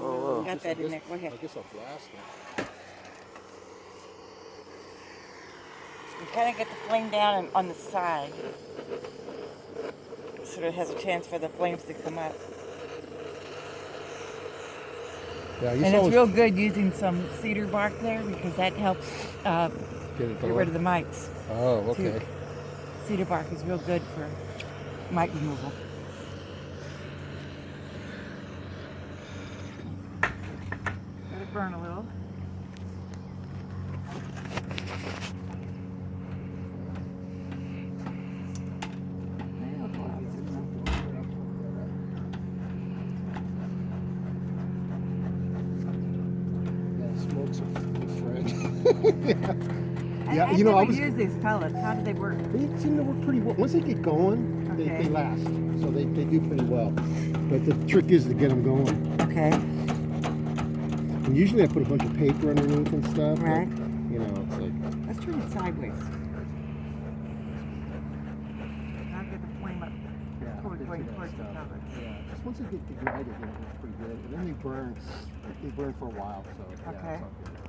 Oh, Got that in there. Go ahead. I guess I'll blast it. You kind of get the flame down on the side, so it has a chance for the flames to come up. Yeah, And it's real good using some cedar bark there because that helps get rid of the mites. Oh, okay. Too. Cedar bark is real good for mite removal. Let it burn a little. Smoke's a good friend. Yeah, you know, I was use these pellets. How do they work? They seem to work pretty well. Once they get going, they last. So they do pretty well. But the trick is to get them going. Okay. And usually I put a bunch of paper underneath and stuff. Right. But, you know, it's like... Let's turn it sideways. Now get the flame up. Going towards the pellets. Yeah. Just once they get ignited, it's pretty good. And then they burn for a while. So, yeah, okay. it's all good.